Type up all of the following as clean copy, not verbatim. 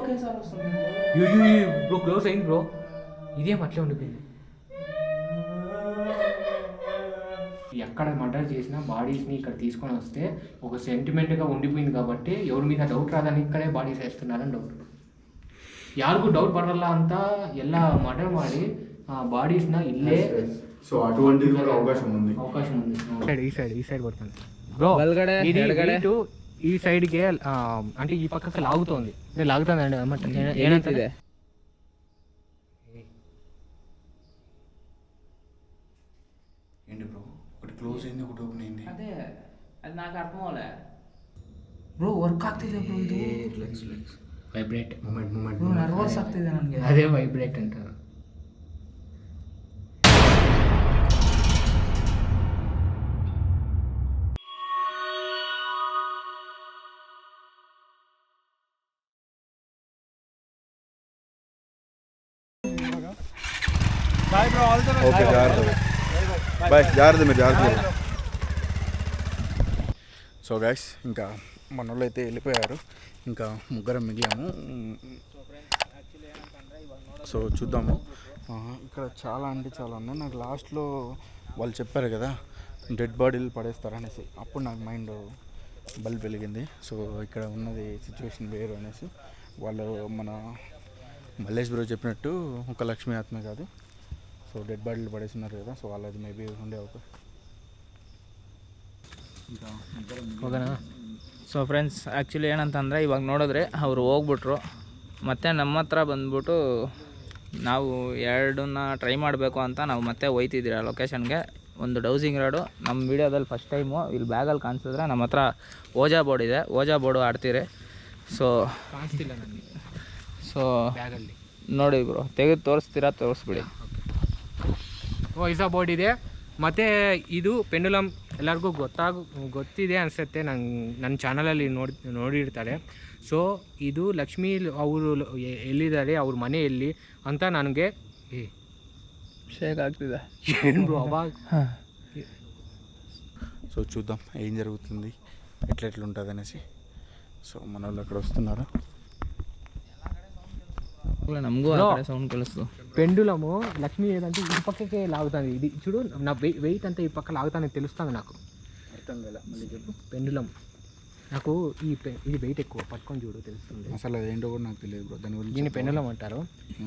ఒకేసారి వస్తుంది bro close అయింది బ్రో. ఇదేం అట్లే ఉండిపోయింది. ఎక్కడ మర్డర్ చేసినా బాడీస్ని ఇక్కడ తీసుకొని వస్తే ఒక సెంటిమెంట్గా ఉండిపోయింది కాబట్టి ఎవరి మీద డౌట్ రాదని ఇక్కడే బాడీస్ వేస్తున్నారని డౌట్. ಯಾರಿಗೂ ಡೌಟ್ ಬರಲ್ಲ ಅಂತ ಎಲ್ಲ ಮರ್ಡರ್ ಮಾಡಿ ಬಾಡೀಸ್ನ ಇಲ್ಲೇ. సో అటువంటిది కూడా అవకాశం ఉంది. ఈ సైడ్ పడుతుంది బ్రో. ఇది ఇటు ఈ సైడ్కి అంటే ఈ పక్కకి లాగుతోంది. లాగుతుంది అండి ఏనంటే ఏంటి బ్రో, ఒకటి క్లోజ్ అయింది, ఒకటి ఓపెన్ అయింది. అదే అది నాకు అర్థం అవ్వలే ಬ್ರೋ. ವರ್ಕ್ ಆಗ್ತಿದೆ ಬ್ರೋ. ಇದು ರಿಲ್ಯಾಕ್ಸ್ ವೈಬ್ರೇಟ್ ಮೂಮೆಂಟ್ ನರ್ವಸ್ ಆಗ್ತಿದೆ ನನಗೆ. ಅದೇ ವೈಬ್ರೇಟ್ ಅಂತಾರೆ. Bye bro, all the best. Okay, జాగ్రత్త బాయ్. జాగ్రత్త మీరు, జాగ్రత్త. సో గైస్, ఇంకా మన వాళ్ళు అయితే వెళ్ళిపోయారు, ఇంకా ముగ్గురం మిగిలాము. సో చూద్దాము. ఇక్కడ చాలా అంటే చాలా ఉన్నాయి. నాకు లాస్ట్లో వాళ్ళు చెప్పారు కదా డెడ్ బాడీలు పడేస్తారనేసి, అప్పుడు నాకు మైండ్ బల్బ్ వెలిగింది. సో ఇక్కడ ఉన్నది సిచ్యువేషన్ వేరు అనేసి వాళ్ళు మన మల్లేష్ బ్రో చెప్పినట్టు ఒక లక్ష్మీ ఆత్మ కాదు, సో డెడ్ ಬಾಡಿಲಿ ಪಡಿಸಿದ್ದಾರೆ కదా, ಸೊ వాళ్ళది ಮೇಬಿ ఉండే అవకాశం. ಸೊ ಫ್ರೆಂಡ್ಸ್, ಆ್ಯಕ್ಚುಲಿ ಏನಂತಂದರೆ ಇವಾಗ ನೋಡಿದ್ರೆ ಅವರು ಹೋಗ್ಬಿಟ್ರು. ಮತ್ತು ನಮ್ಮ ಹತ್ರ ಬಂದ್ಬಿಟ್ಟು ನಾವು ಎರಡನ್ನ ಟ್ರೈ ಮಾಡಬೇಕು ಅಂತ ನಾವು ಮತ್ತೆ ಹೋಯ್ತಿದ್ದೀವಿ ಆ ಲೊಕೇಶನ್ಗೆ. ಒಂದು ಡೌಸಿಂಗ್ ರಾಡು ನಮ್ಮ ವೀಡಿಯೋದಲ್ಲಿ ಫಸ್ಟ್ ಟೈಮು ಇಲ್ಲಿ ಬ್ಯಾಗಲ್ಲಿ ಕಾಣಿಸಿದ್ರೆ ನಮ್ಮ ಹತ್ರ ಓಜಾ ಬೋರ್ಡ್ ಇದೆ, ಓಜಾ ಬೋರ್ಡು ಆಡ್ತೀರಿ. ಸೊ ಕಾಣಿಸ್ತಿಲ್ಲ ನನಗೆ. ಸೊ ಬ್ಯಾಗಲ್ಲಿ ನೋಡಿ ಬ್ರೋ, ತೆಗೆದು ತೋರಿಸ್ತೀರಾ? ತೋರಿಸ್ಬಿಡಿ. ಓಜಾ ಬೋರ್ಡ್ ಇದೆ. ಮತ್ತು ಇದು ಪೆಂಡುಲಮ್ ಎಲ್ಲರಿಗೂ ಗೊತ್ತಿದೆ ಅನಿಸುತ್ತೆ. ನನ್ನ ಚಾನಲಲ್ಲಿ ನೋಡಿರ್ತಾರೆ. ಸೊ ಇದು ಲಕ್ಷ್ಮೀ ಅವರು ಎಲ್ಲಿದ್ದಾರೆ, ಅವ್ರ ಮನೆ ಎಲ್ಲಿ ಅಂತ ನನಗೆ షేక్ ಆಗ್ತಿದೆ ಏನು ಬ್ರೋ ಅವಾಗ. సో చూద్దాం ఏం జరుగుతుంది, ఎట్లెట్లుంటుంది అనేసి. సో మన వాళ్ళు అక్కడ వస్తున్నారు. ನಮಗೂ ಸೌಂಡ್ ಕೇಳಿಸ್ತು. పెండులము లక్ష్మీ ఏదంటే ఈ పక్కకే లాగుతుంది. ఇది చూడు, నా వెయిట్ అంతా ఈ పక్క లాగుతానే తెలుస్తుంది నాకు. అర్థం కదా, మళ్ళీ చెప్పు. పెండులం నాకు ఇది వెయిట్ ఎక్కువ, పట్టుకొని చూడు తెలుస్తుంది. అసలు అదేంటో కూడా నాకు తెలియదు బ్రో, దాని గురించి. దీన్ని పెండులం అంటారు.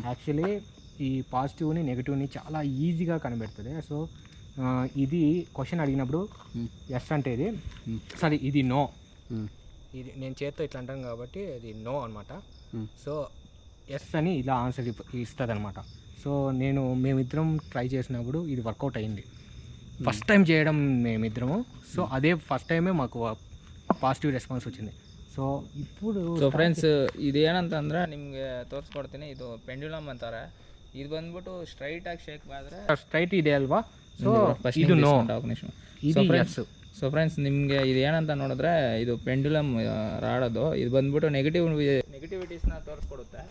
యాక్చువల్లీ ఈ పాజిటివ్ని నెగిటివ్ని చాలా ఈజీగా కనిపెడుతుంది. సో ఇది క్వశ్చన్ అడిగినప్పుడు ఎస్ అంటే ఇది సరే, ఇది నో. ఇది నేను చేత్తో ఇట్లా అంటాను కాబట్టి అది నో అనమాట. సో ఎస్ అని ఇలా ఆన్సర్ ఇస్తుంది అనమాట. సో మేమిద్దరం ట్రై చేసినప్పుడు ఇది వర్కౌట్ అయింది. ఫస్ట్ టైం చేయడం మేమిద్దరము. సో అదే ఫస్ట్ టైమే మాకు ಪಾಸಿಟಿವ್ ರೆಸ್ಪಾನ್ಸ್ వచ్చింది. ಸೊ ఇప్పుడు ಸೊ ಫ್ರೆಂಡ್ಸ್, ಇದೇನಂತಂದ್ರೆ ನಿಮಗೆ ತೋರಿಸ್ಕೊಡ್ತೀನಿ. ಇದು ಪೆಂಡ್ಯುಲಮ್ ಅಂತಾರೆ. ಇದು ಬಂದ್ಬಿಟ್ಟು ಸ್ಟ್ರೈಟಾಗಿ ಶೇಕ್ ಮಾಡಿದ್ರೆ ಸ್ಟ್ರೈಟ್ ಇದೆ ಅಲ್ವಾ. ಸೊ ಇದು ನೋ, ಇದು ಎಸ್. ಸೊ ಫ್ರೆಂಡ್ಸ್, ನಿಮಗೆ ಇದು ಏನಂತ ನೋಡಿದ್ರೆ ಇದು ಪೆಂಡ್ಯುಲಮ್ ರಾಡೋದು. ಇದು ಬಂದ್ಬಿಟ್ಟು ನೆಗೆಟಿವಿಟೀಸ್ನ ತೋರಿಸ್ಕೊಡುತ್ತೆ.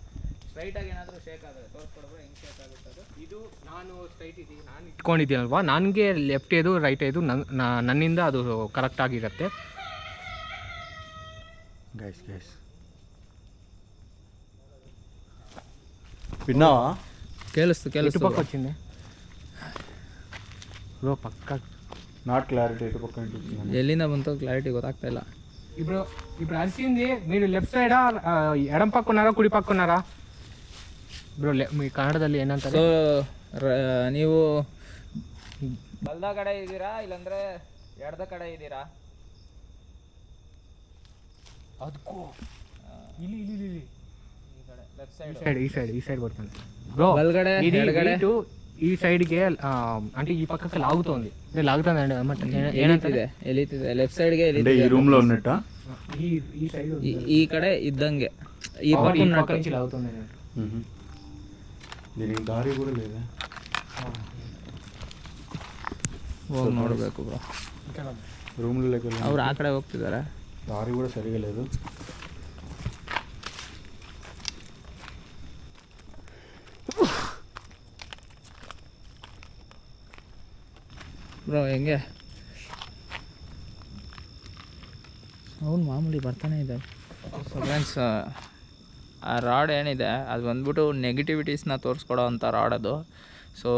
ಸ್ಟ್ರೈಟಾಗಿ ಏನಾದರೂ ಶೇಕ್ ಆದರೆ ತೋರಿಸ್ಕೊಡಿದ್ರೆ ಹೆಂಗೆ ಶೇಕ್ ಆಗುತ್ತೆ ಅದು. ಇದು ನಾನು ಸ್ಟ್ರೈಟ್ ಇದ್ದೀನಿ, ನಾನು ಇಟ್ಕೊಂಡಿದ್ದೀನಲ್ವಾ, ನನಗೆ ಲೆಫ್ಟ್ ಏದು ರೈಟ್ ಏದು ನನ್ನಿಂದ ಅದು ಕರೆಕ್ಟ್ ಆಗಿರುತ್ತೆ. గైస్ విన్నావా? ಕೇಳಿಸ್ತು పక్క వచ్చింది ಬ್ರೋ. పక్క నాట్ క్లారిటీ, ఇటు పక్క ఎల్లిందా ಬಂತು క్లారిటీ ಗೊತ್ತಾಗ್ತಾ ಇಲ್ಲ. ఇప్పుడు అరిసింది మీరు లెఫ్ట్ సైడా, ఎడం పక్క ఉన్నారా, కుడి పక్క ఉన్నారా ಬ್ರೋ? మీ ಕನ್ನಡದಲ್ಲಿ ಏನಂತಾರೆ? ಸೊ ನೀವು ಬಲ್ದ ಕಡೆ ಇದ್ದೀರಾ ಇಲ್ಲಾಂದ್ರೆ ಎಡದ ಕಡೆ ಇದ್ದೀರಾ? ಅದಕ್ಕೂ ಇಲ್ಲಿ ಈ ಕಡೆ ಲೆಫ್ಟ್ ಸೈಡ್ ಈ ಸೈಡ್ ಬರ್ತದೆ ಬ್ರೋ. ಬಲ್ಗಡೆ ಎಡಗಡೆ ఈ సైడ్కి అంటే ఈ పక్కకి లాగుతోంది. లాగుతుంది ಎಳೀತಿದೆ ಲೆಫ್ಟ್ ಸೈಡ್ಗೆ ఈ రూమ్ లో ఉన్నట్ట. ఈ సైడ్ ఈ ಕಡೆ ಇದ್ದಂಗೆ ಈ ಪಕ್ಕ నుంచి లాగుతుంది. దీనికి దారి కూడా లేదా? ಹೋಗಿ ನೋಡಬೇಕು ಬ್ರೋ. రూమ్లో ಅವ್ರು ಆ ಕಡೆ ಹೋಗ್ತಿದ್ದಾರೆ, దారి కూడా సరిగా లేదు. ಬ್ರೋ ಹೆಂಗೆ ಸೌಂಡ್ ಮಾಮೂಲಿ ಬರ್ತಾನೆ ಇದೆ. ಸೊ ಫ್ರೆಂಡ್ಸ್, ಆ ರಾಡ್ ಏನಿದೆ ಅದು ಬಂದ್ಬಿಟ್ಟು ನೆಗೆಟಿವಿಟೀಸ್ನ ತೋರಿಸ್ಕೊಡೋ ಅಂಥ ರಾಡ್ ಅದು. ಸೊ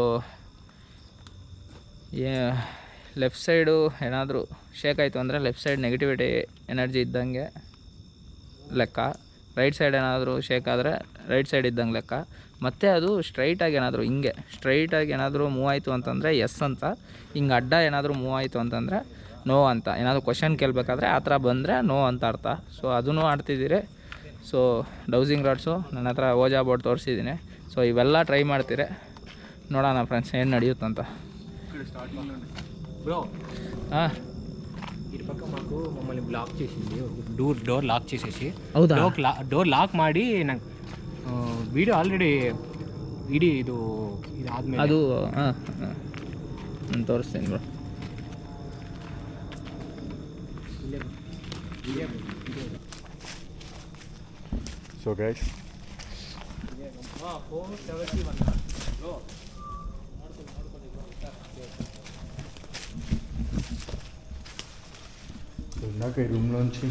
ಲೆಫ್ಟ್ ಸೈಡು ಏನಾದರೂ ಶೇಕ್ ಆಯಿತು ಅಂದರೆ ಲೆಫ್ಟ್ ಸೈಡ್ ನೆಗೆಟಿವಿಟಿ ಎನರ್ಜಿ ಇದ್ದಂಗೆ ಲೆಕ್ಕ, ರೈಟ್ ಸೈಡ್ ಏನಾದರೂ ಶೇಕ್ ಆದರೆ ರೈಟ್ ಸೈಡ್ ಇದ್ದಂಗೆ ಲೆಕ್ಕ. ಮತ್ತು ಅದು ಸ್ಟ್ರೈಟಾಗಿ ಏನಾದರೂ ಹಿಂಗೆ ಸ್ಟ್ರೈಟಾಗಿ ಏನಾದರೂ ಮೂವ್ ಆಯಿತು ಅಂತಂದರೆ ಎಸ್ ಅಂತ, ಹಿಂಗೆ ಅಡ್ಡ ಏನಾದರೂ ಮೂವ್ ಆಯಿತು ಅಂತಂದರೆ ನೋ ಅಂತ. ಏನಾದರೂ ಕ್ವಶನ್ ಕೇಳಬೇಕಾದ್ರೆ ಆ ಥರ ಬಂದರೆ ನೋ ಅಂತ ಅರ್ಥ. ಸೊ ಅದನ್ನು ಆಡ್ತಿದ್ದೀರಿ. ಸೊ ಡೌಸಿಂಗ್ ರಾಡ್ಸು ನನ್ನ ಹತ್ರ ಓಜಾ ಬೋರ್ಡ್ ತೋರಿಸಿದ್ದೀನಿ. ಸೊ ಇವೆಲ್ಲ ಟ್ರೈ ಮಾಡ್ತೀರಿ, ನೋಡೋಣ ಫ್ರೆಂಡ್ಸ್ ಏನು ನಡೆಯುತ್ತಂತ. బ్రో ఇటు పక్క మాకు మమ్మల్ని బ్లాక్ చేసింది, డోర్ లాక్ చేసేసి. ಹೌದಾ? డోర్ లాక్ ಮಾಡಿ ನಂಗೆ ವಿಡಿಯೋ ಆಲ್ರೆಡಿ ಇದು ಆದ್ಮೇಲೆ ಅದು ನಾನು ತೋರಿಸ್ತೀನಿ ಬ್ರೋ. ಸೊ ಗೈಸ್ ఇందాక ఈ రూమ్లోంచి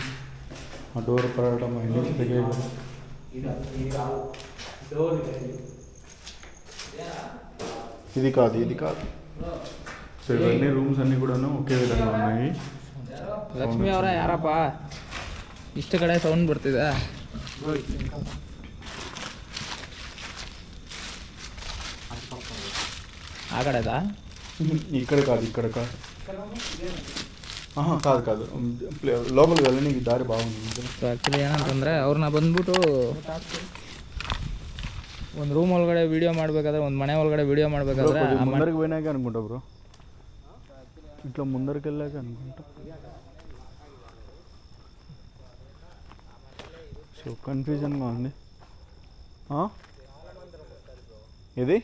ఆ డోర్ పడటం అన్నీ తిరిగేది. ఇది కాదు. సో ఇవన్నీ రూమ్స్ అన్నీ కూడాను ఒకే విధంగా ఉన్నాయి. ಲಕ್ಷ್ಮಿ ಅವರ ಯಾರಪ್ಪ ಇಷ್ಟು ಕಡೆ ಸೌಂಡ್ ಬರ್ತಿದೆ? ಆ ಕಡೆದಾ? ఇక్కడ కాదు కాదు లోపలికి వెళ్ళడానికి దారి బాగుంది. ಸೊ ಆ್ಯಕ್ಚುಲಿ ಏನಂತಂದರೆ ಅವ್ರನ್ನ ಬಂದ್ಬಿಟ್ಟು ಒಂದು ರೂಮ್ ಒಳಗಡೆ ವೀಡಿಯೋ ಮಾಡಬೇಕಾದ್ರೆ, ಒಂದು ಮನೆ ಒಳಗಡೆ ವೀಡಿಯೋ ಮಾಡಬೇಕಾದ್ರೆ ముందరికి పోయినాక అనుకుంటా బ్రో, ఇట్లా ముందరికి వెళ్ళాక అనుకుంటా. సో కన్ఫ్యూజన్గా ఉంది. ఇది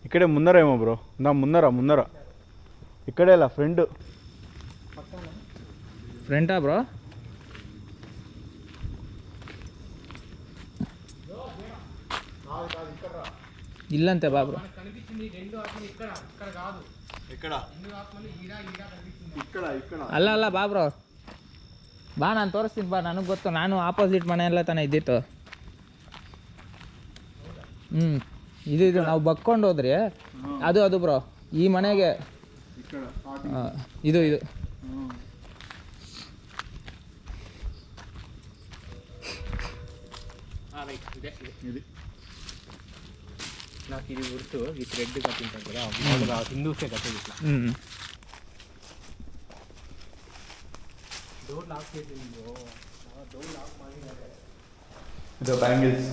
ఇక్కడే ముందరేమో బ్రో, ముందర ఇక్కడే ಫ್ರೆಂಟಾ ಬ್ರೋ? ఇల్లంతే బాబు. ಅಲ್ಲ ಬಾ ಬ್ರೋ, ಬಾ ನಾನು ತೋರಿಸ್ತೀನಿ ಬಾ. ನನಗೆ ಗೊತ್ತು, ನಾನು ಆಪೋಸಿಟ್ ಮನೆಯಲ್ಲ ತಾನೇ ಇದ್ದಿತ್ತು. ಇದು ನಾವು ಬಕ್ಕೊಂಡು ಹೋದ್ರಿ, ಅದು ಬ್ರೋ ಈ ಮನೆಗೆ ಇದು నాకు ఇది గుర్తు, ఈ థ్రెడ్ కట్టింటారు కదా హిందూసే కట్టేది ఇట్లా. డోర్ లాక్ చేసింది, డోర్ లాక్ ಮಾಡಿದ್ದಾರೆ. ಇದು ಬ್ಯಾಂಗಿಲ್ಸ್,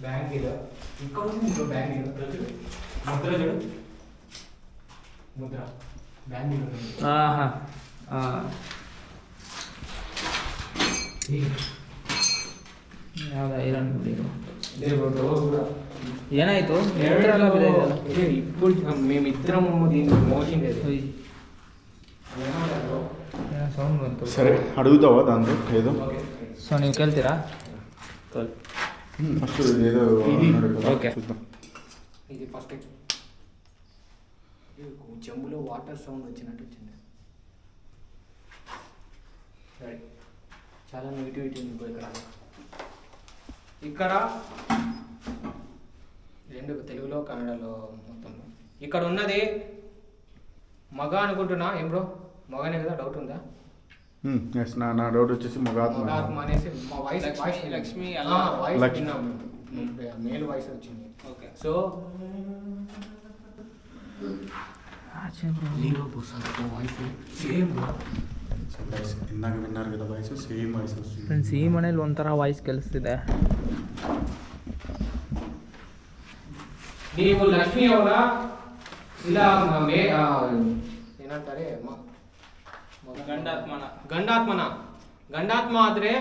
బ్యాంగిల్ ఇక్కడ ఉంది బ్రో. బ్యాంగిల్ ముద్ర చూడు, ముద్ర బ్యాంగిల్ ಯಾವ್ದು ಐರನ್ ಏನಾಯಿತು? ఇప్పుడు మేమిద్దరం దీన్ని మోషన్ ಸೌಂಡ್ ಬಂತು. సరే అడుగుతావా దాంతో ఏదో? ಸೊ ನೀವು ಕೇಳ್ತೀರಾ? ఫస్ట్ ఏదో ఓకే చూద్దాం. ఇది ఫస్ట్ చెంబులో వాటర్ సౌండ్ వచ్చినట్టు వచ్చింది. చాలా నెగిటివిటీ ఉంది ఇక్కడ రెండు తెలుగులో కన్నడలో మొత్తం. ఇక్కడ ఉన్నది మగ అనుకుంటున్నా. ఏం బ్రో, మగనే కదా? డౌట్ ఉందా? ఎస్, నా డౌట్ వచ్చేసి మగాత్మ అనేసి మా వాయిస్ లక్ష్మి వాయిస్ విన్నాం, మేల్ వాయిస్ వచ్చింది. Okay, so voice same. ఇందాక విన్నారు కదా వాయిస్, సేమ్ వాయిస్ వస్తుంది ಫ್ರೆಂಡ್ಸ್. ಈ ಮನೇಲಿ ಒಂಥರ ವಾಯ್ಸ್ ಕೇಳಿಸ್ತಿದೆ. ನೀವು ಲಕ್ಷ್ಮಿ ಅವರ ಇಲ್ಲ ಏನಂತಾರೆ ಗಂಡಾತ್ಮ ಆದರೆ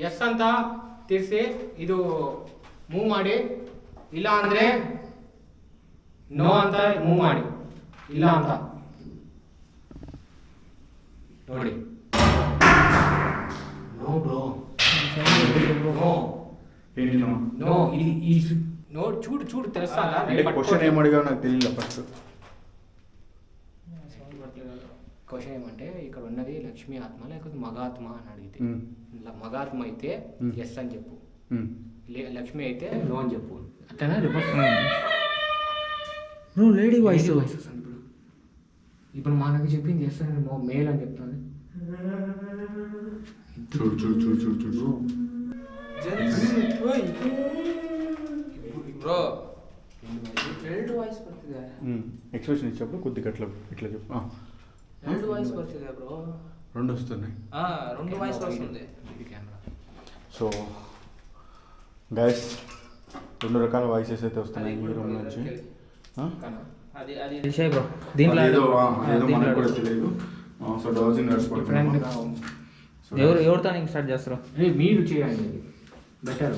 ಎಸ್ ಅಂತ ತಿರ್ಸಿ ಇದು ಮೂವ್ ಮಾಡಿ, ಇಲ್ಲ ಅಂದ್ರೆ ನೋ ಅಂತ ಮೂವ್ ಮಾಡಿ, ಇಲ್ಲ ಅಂತ ನೋಡಿ. ನೋ ಬ್ರೋ, ನೋ ఏంటి నో ఈ నో చూడు తెలుసా? క్వశ్చన్ ఏం అడిగావు నాకు తెలియదు ఫస్ట్. క్వశ్చన్ ఏమంటే ఇక్కడ ఉన్నది లక్ష్మీ ఆత్మ లేకపోతే మగాత్మ అని అడిగితే మగాత్మ అయితే ఎస్ అని చెప్పు, లక్ష్మి అయితే నో అని చెప్పు. అట్లనే రివర్స్ లేడీ వాయిస్ ఇప్పుడు మనకి చెప్పింది ఎస్ అని మేల్ అని చెప్తాను. చూడు చూడు చూడు చూడు చూడు ಬ್ರೋ ಎರಡು ವಾಯ್ಸ್ ಬರ್ತಿದೆ. ఎక్స్ప్రెషన్ ఇచ్చినప్పుడు కొద్దిగా అట్లా ఇట్లా చెప్పు. ಎರಡು ವಾಯ್ಸ್ ಬರ್ತಿದೆ ಬ್ರೋ. రెండు వస్తున్నాయి. రెండు వాయిస్ వస్తుంది. సో గైస్ రెండు రకాల వాయిసెస్ అయితే వస్తున్నాయి ఈ రూమ్ నుంచి. అది అది విషయ బ్రో. దీంట్లో ఏదో మనకు కూడా తెలియదు. సో డౌజింగ్ నర్స్ ఎవరితో నీకు స్టార్ట్ చేస్తారు? మీరు చేయండి బెటర్.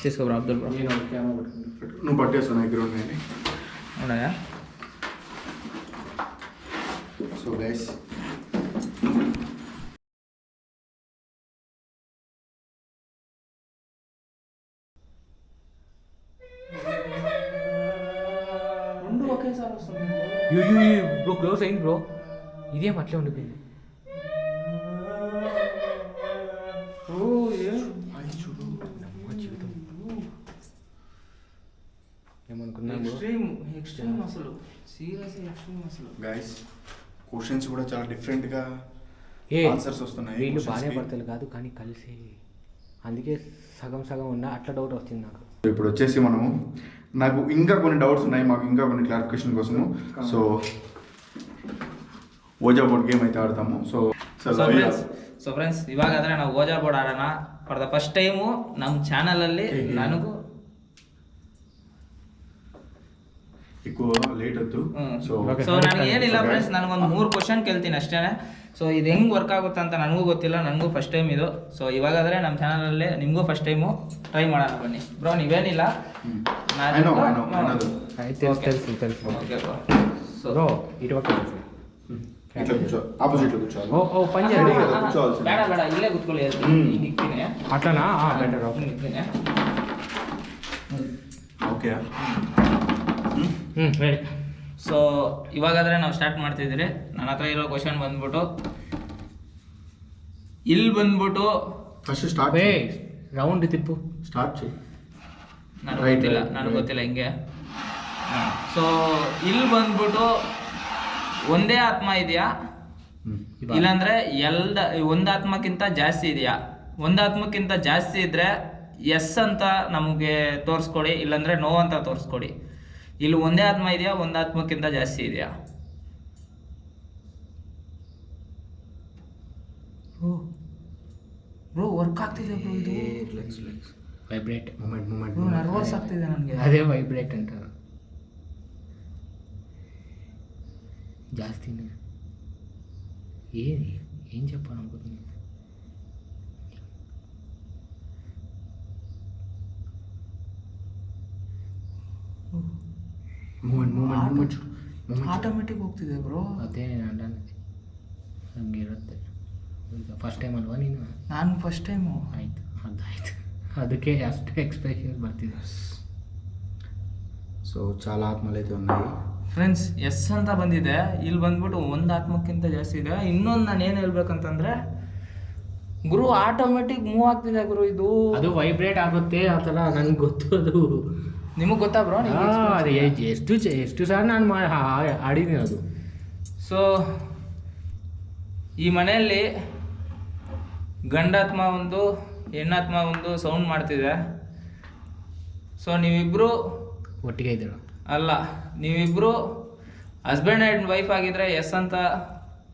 తీసుకో బ్రో అబ్దుల్ బ్రో. నేను కెమెరా పట్టుకుంటాను. నువ్వు పట్టేస్తాను దగ్గర ఉన్నాయని. ఉన్నాయా? సో గైస్ రెండు ఒకేసారి వస్తుంది బ్రో. క్లోజ్ అయింది బ్రో. ఇదేం అట్లే ఉండిపోయింది. జీవితం ఏమనుకున్నాను ఎక్స్ట్రీమ్ అసలు సీరియస్ ఎక్స్ట్రీమ్ అసలు. గైస్ క్వశ్చన్స్ కూడా చాలా డిఫరెంట్గా ఆన్సర్స్ వస్తున్నాయి. వీళ్ళు భార్య భర్తలు కాదు కానీ కలిసి, అందుకే సగం సగం ఉన్నా అట్లా డౌట్ వస్తుంది నాకు. ఇప్పుడు వచ్చేసి మనము నాకు ఇంకా కొన్ని డౌట్స్ ఉన్నాయి, మాకు ఇంకా కొన్ని క్లారిఫికేషన్ కోసము. సో ಓಜಾ ಬೋರ್ಡ್ ಗೇಮ್ ಐತೆ ಆಡ್ತಾము. ಸೊ ಫ್ರೆಂಡ್ಸ್ ಇವಾಗಾದರೆ ನಾವು ಓಜಾ ಬೋರ್ಡ್ ಆಡೋಣ. ಫಾರ್ ದ ಫಸ್ಟ್ ಟೈಮು ನಮ್ಮ ಚಾನಲಲ್ಲಿ ನನಗೂ ఎక్కువ ಲೇಟ್ ಆಯ್ತು. ಸೊ ನನಗೆ ಏನಿಲ್ಲ ಫ್ರೆಂಡ್ಸ್, ನನಗೊಂದು 3 ಕ್ವಶನ್ ಕೇಳ್ತೀನಿ ಅಷ್ಟೇ. ಸೊ ಇದು ಹೆಂಗೆ ವರ್ಕ್ ಆಗುತ್ತೆ ಅಂತ ನನಗೂ ಗೊತ್ತಿಲ್ಲ, ನನಗೂ ಫಸ್ಟ್ ಟೈಮ್ ಇದು. ಸೊ ಇವಾಗಾದರೆ ನಮ್ಮ ಚಾನಲಲ್ಲಿ ನಿಮಗೂ ಫಸ್ಟ್ ಟೈಮು ಟ್ರೈ ಮಾಡೋಣ ಬನ್ನಿ ಬ್ರೋ. ನೀವೇನಿಲ್ಲ ಓಕೆ ಬ್ರೋ. ಸೊ ఆపోజిట్ కూర్చోవాలి. ಬೇಡ ಬೇಡ ಇಲ್ಲೇ ಕೂತ್ಕೊಳ್ಳಿ. ನಿಗ್ತೀನಿ అట్లనా? బెటర్. ನಿಗ್ತೀನಿ. Okay ready. ಸೊ ಇವಾಗಾದರೆ ನಾವು ಸ್ಟಾರ್ಟ್ ಮಾಡ್ತಿದ್ದೀರಿ. ನನ್ನ ಹತ್ರ ಇರೋ ಕ್ವಶನ್ ಬಂದ್ಬಿಟ್ಟು ಇಲ್ಲಿ ಬಂದ್ಬಿಟ್ಟು first start round Tippu start ಚೆಯಿ. ನನಗೆ ಗೊತ್ತಿಲ್ಲ ಹಿಂಗೆ. ಸೊ ಇಲ್ಲಿ ಬಂದ್ಬಿಟ್ಟು ಒಂದೇ ಆತ್ಮ ಇದೆಯಾ ಇಲ್ಲಾಂದ್ರೆ ಒಂದು ಆತ್ಮಕ್ಕಿಂತ ಜಾಸ್ತಿ ಇದೆಯಾ? ಒಂದು ಆತ್ಮಕ್ಕಿಂತ ಜಾಸ್ತಿ ಇದ್ರೆ ಎಸ್ ಅಂತ ನಮಗೆ ತೋರಿಸ್ಕೊಡಿ, ಇಲ್ಲಾಂದ್ರೆ ನೋ ಅಂತ ತೋರಿಸ್ಕೊಡಿ. ಇಲ್ಲಿ ಒಂದೇ ಆತ್ಮ ಇದೆಯಾ, ಒಂದು ಆತ್ಮಕ್ಕಿಂತ ಜಾಸ್ತಿ ಇದೆಯಾ? ಬ್ರೋ ವರ್ಕ್ ಆಗ್ತಿದೆ ಬ್ರೋ. ಇದು ವೈಬ್ರೇಟ್ ಮೂಮೆಂಟ್ ನರ್ವಸ್ ಆಗ್ತಿದೆ ನನಗೆ. ಅದೇ ವೈಬ್ರೇಟ್ ಅಂತ ಜಾಸ್ತಿನೇ. ఏం చెప్పాలనుకుంటున్నాను? ಮೂಮೆಂಟ್ ಆಟೋಮೆಟಿಕ್ ಹೋಗ್ತಿದೆ ಬ್ರೋ. ಅದೇ ನಾನು ಅಂಟಾನೆ ಹಂಗೆ ಇರುತ್ತೆ. ಫಸ್ಟ್ ಟೈಮ್ ಅಲ್ವಾ ನೀನು? ನಾನು ಫಸ್ಟ್ ಟೈಮು. ಆಯಿತು, ಅದಾಯಿತು. ಅದಕ್ಕೆ ಅಷ್ಟು ಎಕ್ಸ್ಪ್ರೆಷನ್ ಬರ್ತಿದೆ. ಸೊ చాలా ఆత్మలు అయితే ఉన్నాయి ಫ್ರೆಂಡ್ಸ್. ಎಸ್ ಅಂತ ಬಂದಿದೆ, ಇಲ್ಲಿ ಬಂದ್ಬಿಟ್ಟು ಒಂದು ಆತ್ಮಕ್ಕಿಂತ ಜಾಸ್ತಿ ಇದೆ. ಇನ್ನೊಂದು ನಾನು ಏನು ಹೇಳ್ಬೇಕಂತಂದ್ರೆ ಗುರು ಆಟೋಮೆಟಿಕ್ ಮೂವ್ ಆಗ್ತಿದೆ ಗುರು. ಇದು ಅದು ವೈಬ್ರೇಟ್ ಆಗುತ್ತೆ ಆ ಥರ ನನಗೆ ಗೊತ್ತು. ಅದು ನಿಮಗೆ ಗೊತ್ತಾ ಬ್ರೋ? ಅದು ಎಷ್ಟು ಸಾರಿ ನಾನು ಆಡಿದ್ದೀನಿ ಅದು. ಸೊ ಈ ಮನೆಯಲ್ಲಿ ಗಂಡಾತ್ಮ ಒಂದು ಹೆಣ್ಣಾತ್ಮ ಒಂದು ಸೌಂಡ್ ಮಾಡ್ತಿದೆ. ಸೊ ನೀವಿಬ್ಬರು ಒಟ್ಟಿಗೆ ಇದ್ದೀರ? ಅಲ್ಲ, ನೀವಿಬ್ಬರು ಹಸ್ಬೆಂಡ್ ಆ್ಯಂಡ್ ವೈಫ್ ಆಗಿದ್ರೆ ಎಸ್ ಅಂತ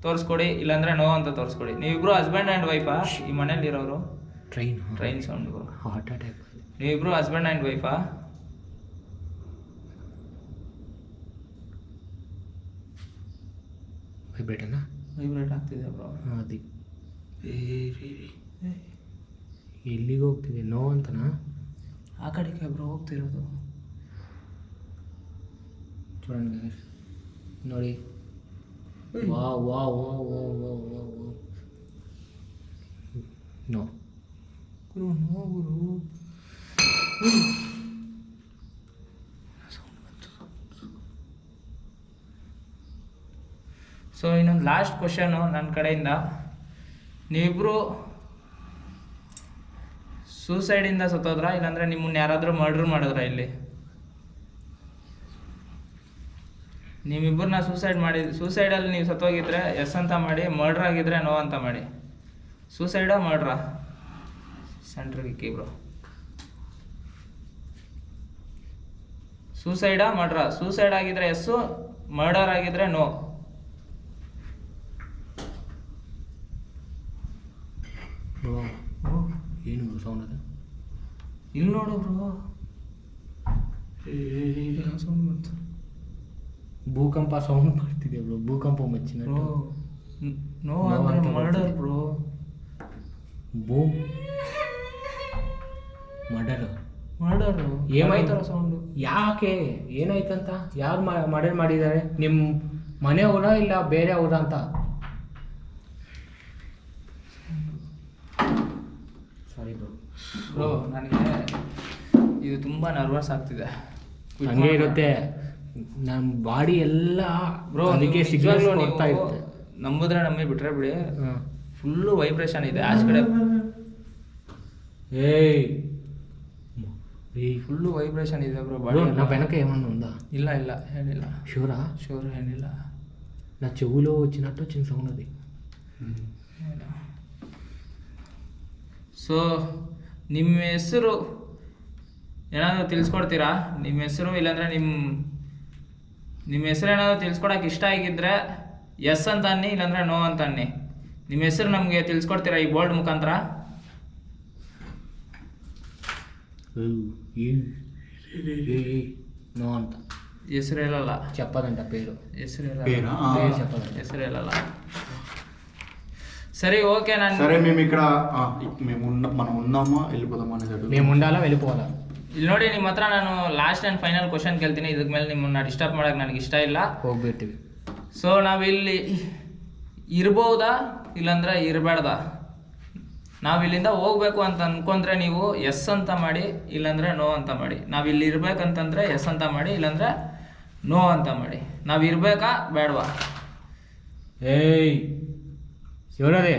ತೋರಿಸ್ಕೊಡಿ, ಇಲ್ಲಾಂದರೆ ನೋ ಅಂತ ತೋರಿಸ್ಕೊಡಿ. ನೀವಿಬ್ಬರು ಹಸ್ಬೆಂಡ್ ಆ್ಯಂಡ್ ವೈಫಾ ಈ ಮನೇಲಿ ಇರೋರು? Train sound bro. Heart attack. ನೀವಿಬ್ಬರು ಹಸ್ಬೆಂಡ್ ಆ್ಯಂಡ್ ವೈಫಾ? ವೈಬ್ರೇಟನಾ? ವೈಬ್ರೇಟ್ ಆಗ್ತಿದೆ ಬ್ರೋ. ಅದು ಎಲ್ಲಿಗೆ ಹೋಗ್ತಿದೆ? ನೋ ಅಂತನಾ? ಆ ಕಡೆಗೆ ಬ್ರೋ ಹೋಗ್ತಿರೋದು. చూడండి ನೋಡಿ. ವಾ ವಾ ವಾ ವಾ ವಾ ವಾ ವಾ ನೋ ಗುರು, ನೋ ಗುರು. ಸೊ ಇನ್ನೊಂದು ಲಾಸ್ಟ್ ಕ್ವಶನು ನನ್ನ ಕಡೆಯಿಂದ, ನೀವಿಬ್ಬರು ಸೂಸೈಡಿಂದ ಸತ್ತೋದ್ರಾ ಇಲ್ಲಾಂದರೆ ನಿಮ್ಮನ್ನ ಯಾರಾದರೂ ಮರ್ಡ್ರ್ ಮಾಡಿದ್ರಾ? ಇಲ್ಲಿ ನೀವಿಬ್ಬರನ್ನ ಸೂಸೈಡಲ್ಲಿ ನೀವು ಸತ್ತೋಗಿದ್ರೆ ಎಸ್ ಅಂತ ಮಾಡಿ, ಮರ್ಡ್ರ್ ಆಗಿದ್ರೆ ನೋ ಅಂತ ಮಾಡಿ. ಸೂಸೈಡಾ ಮರ್ಡ್ರಾ? ಸೆಂಟ್ರಿಗೆ ಬ್ರೋ. ಸೂಸೈಡಾ ಮರ್ಡ್ರಾ? ಸೂಸೈಡ್ ಆಗಿದ್ರೆ ಎಸ್ಸು, ಮರ್ಡರ್ ಆಗಿದ್ರೆ ನೋ. ಏನು ಸೌಂಡ್ ಅದು? ಇಲ್ಲಿ ನೋಡು ಬ್ರೋ, ಸೌಂಡ್ ಬಂತು. ಭೂಕಂಪ ಸೌಂಡ್ ಮಾಡ್ತಿದೆ ಬ್ರೋ, ಭೂಕಂಪ ಮಚ್ಚಿನ ಬ್ರೋ. ನೋ ಅಂದ್ರೆ murder bro. Boom murder. Murder ಏನಾಯ್ತು ಸೌಂಡು? ಯಾಕೆ ಏನಾಯ್ತಂತ? ಯಾರು ಮರ್ಡರ್ ಮಾಡಿದ್ದಾರೆ? ನಿಮ್ಮ ಮನೆ ಊರ ಇಲ್ಲ ಬೇರೆ ಊರ ಅಂತ? ಸಾರಿ ಬ್ರೋ. ಬ್ರೋ ನನಗೆ ಇದು ತುಂಬ ನರ್ವಸ್ ಆಗ್ತಿದೆ. ಹಂಗೆ ಇರುತ್ತೆ, ನಮ್ಮ ಬಾಡಿ ಎಲ್ಲ ಬ್ರೋ. ಅದಕ್ಕೆ ಸಿಗ್ನಲ್ಸ್ ಕೊಡ್ತಾ ಇರುತ್ತೆ. ನಂಬುದ್ರೆ ನಮಗೆ ಬಿಟ್ರೆ ಬಿಡಿ, ಫುಲ್ಲು ವೈಬ್ರೇಷನ್ ಇದೆ ಆಚೆ ಕಡೆ. ಏಯ್ ಫುಲ್ಲು ವೈಬ್ರೇಷನ್ ಇದೆ ಬ್ರೋ ಬ್ರೋ, ಬಾಡಿ. నా వెనక ఏమన్నా ఉందా? ಇಲ್ಲ ಇಲ್ಲ ಏನಿಲ್ಲ. షూరా? ಶೋರ್ ಏನಿಲ್ಲ. నా చెవులో వచ్చినట్టు వచ్చిన సౌండ్ అది. ಸೊ ನಿಮ್ಮ ಹೆಸರು ಏನಾದರೂ ತಿಳಿಸ್ಕೊಡ್ತೀರಾ? ನಿಮ್ಮ ಹೆಸರು ಇಲ್ಲಾಂದರೆ ನಿಮ್ಮ ಹೆಸರು ಏನಾದರೂ ತಿಳಿಸ್ಕೊಡಕ್ಕೆ ಇಷ್ಟ ಆಗಿದ್ದರೆ ಎಸ್ ಅಂತ ಅನ್ನಿ, ಇಲ್ಲಾಂದರೆ ನೋ ಅಂತ ಅನ್ನಿ. ನಿಮ್ಮ ಹೆಸರು ನಮಗೆ ತಿಳಿಸ್ಕೊಡ್ತೀರಾ ಈ ಬೋರ್ಡ್ ಮುಖಾಂತರ? నో అంట. ಹೆಸರು ಹೇಳಲ್ಲ. చెప్పదంట పేరు. ಹೆಸರು ಹೇಳಲ್ಲ. పేరు చెప్పదంట. ಹೆಸರು ಹೇಳಲ್ಲ. సరే ఓకే. సరే మేము ఇక్కడ మనం ఉన్నామా వెళ్ళిపోదామా అనేది మేము ఉండాలా వెళ్ళిపోవాలా? ಇಲ್ಲಿ ನೋಡಿ, ನಿಮ್ಮ ಹತ್ರ ನಾನು ಲಾಸ್ಟ್ ಆ್ಯಂಡ್ ಫೈನಲ್ ಕ್ವಶನ್ ಕೇಳ್ತೀನಿ. ಇದಕ್ಕೆ ಮೇಲೆ ನಿಮ್ಮನ್ನ ಡಿಸ್ಟರ್ಬ್ ಮಾಡೋಕೆ ನನಗೆ ಇಷ್ಟ ಇಲ್ಲ. ಹೋಗ್ಬಿಡ್ತೀವಿ. ಸೊ ನಾವಿಲ್ಲಿ ಇರ್ಬೋದಾ ಇಲ್ಲಾಂದ್ರೆ ಇರಬೇಡ್ದಾ? ನಾವಿಲ್ಲಿಂದ ಹೋಗ್ಬೇಕು ಅಂತ ಅನ್ಕೊಂಡ್ರೆ ನೀವು ಎಸ್ ಅಂತ ಮಾಡಿ, ಇಲ್ಲಾಂದರೆ ನೋ ಅಂತ ಮಾಡಿ. ನಾವಿಲ್ಲಿ ಇರ್ಬೇಕಂತಂದರೆ ಎಸ್ ಅಂತ ಮಾಡಿ, ಇಲ್ಲಾಂದರೆ ನೋ ಅಂತ ಮಾಡಿ. ನಾವು ಇರಬೇಕಾ ಬೇಡವಾ? ಏಯ್ ఎవరది?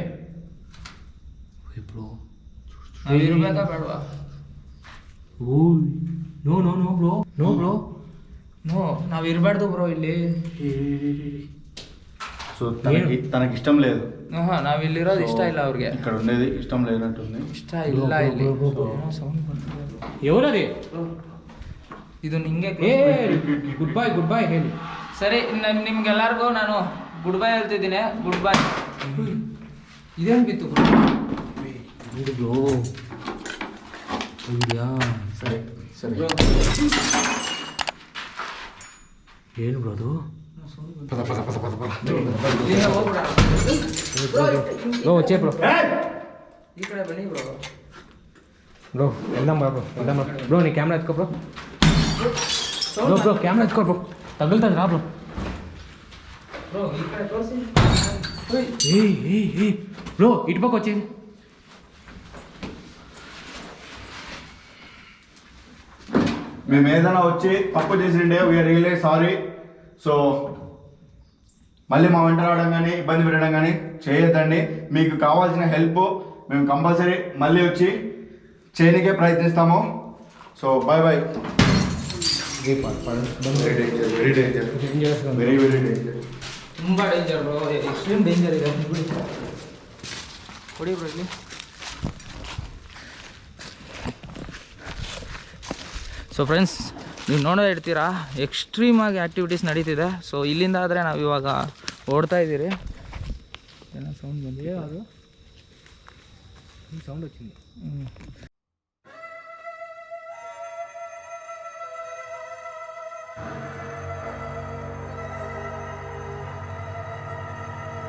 బ్రో ನಾವು ಇರಬೇಕಾ ಬೇಡವಾ? ಓಯ್ no no no bro, no bro, no. ನಾವು ಇರಬಾರ್ದು ಬ್ರೋ ಇಲ್ಲಿ. సో తనకి ఇష్టం లేదు. ನಾವು ಇಲ್ಲಿರೋದು ಇಷ್ಟ ಇಲ್ಲ ಅವ್ರಿಗೆ. ఇక్కడ ఉండేది ఇష్టం లేనట్టుంది. ಇಷ್ಟ ಇಲ್ಲ ಇಲ್ಲಿ. ఎవరది? ಇದು ನಿಂಗೆ. ಗುಡ್ ಬೈ ಹೇಳಿ. ಸರಿ, ನಿಮ್ಗೆಲ್ಲರಿಗೂ ನಾನು ಗುಡ್ ಬೈ ಹೇಳ್ತಿದ್ದೀನಿ. Good bye. ಇದೇನು ಬಿತ್ತು ಬ್ರೋ? ಬ್ರೋ ಸರಿ ಸರಿ. ಏನು ಬ್ರೋ ಅದು? ಬ್ರೋ వచ్చే ಬ್ರೋ, ಈ ಕಡೆ ಬನ್ನಿ ಬ್ರೋ. ಬ್ರೋ వెళ్దాం బ్రో, వెళ్దాం బ్రో. నీ కెమెరా ఎత్తుకో బ్రో. బ్రో కెమెరా ఎత్తుకో బ్రో, తగులుతుంది రా బ్రో. ಬ್ರೋ ಈ ಕಡೆ ತೋರಿಸಿ. ఏ బ్రో ఇటు పక్క వచ్చేది. మేము ఏదైనా వచ్చి తప్పు చేసిండే వీఆర్ రియలీ సారీ. సో మళ్ళీ మా వెంట రావడం కానీ ఇబ్బంది పెట్టడం కానీ చేయొద్దండి. మీకు కావాల్సిన హెల్ప్ మేము కంపల్సరీ మళ్ళీ వచ్చి చేయనికే ప్రయత్నిస్తాము. So bye bye. Very danger, very very danger. ತುಂಬ ಡೇಂಜರ್ ಬ್ರೋ, ಎಕ್ಸ್ಟ್ರೀಮ್ ಡೇಂಜರ್ ಇದೆ. ಕೊಡಿ ಬ್ರೋ ಇಲ್ಲಿ. ಸೊ ಫ್ರೆಂಡ್ಸ್, ನೀವು ನೋಡೋದು ಇಡ್ತೀರಾ, ಎಕ್ಸ್ಟ್ರೀಮಾಗಿ ಆ್ಯಕ್ಟಿವಿಟೀಸ್ ನಡೀತಿದೆ. ಸೊ ಇಲ್ಲಿಂದ ಆದರೆ ನಾವು ಇವಾಗ ಓಡ್ತಾ ಇದ್ದೀರಿ. ಏನೋ ಸೌಂಡ್ ಬಂದಿದೆ, ಅದು ಸೌಂಡ್ వచ్చింది.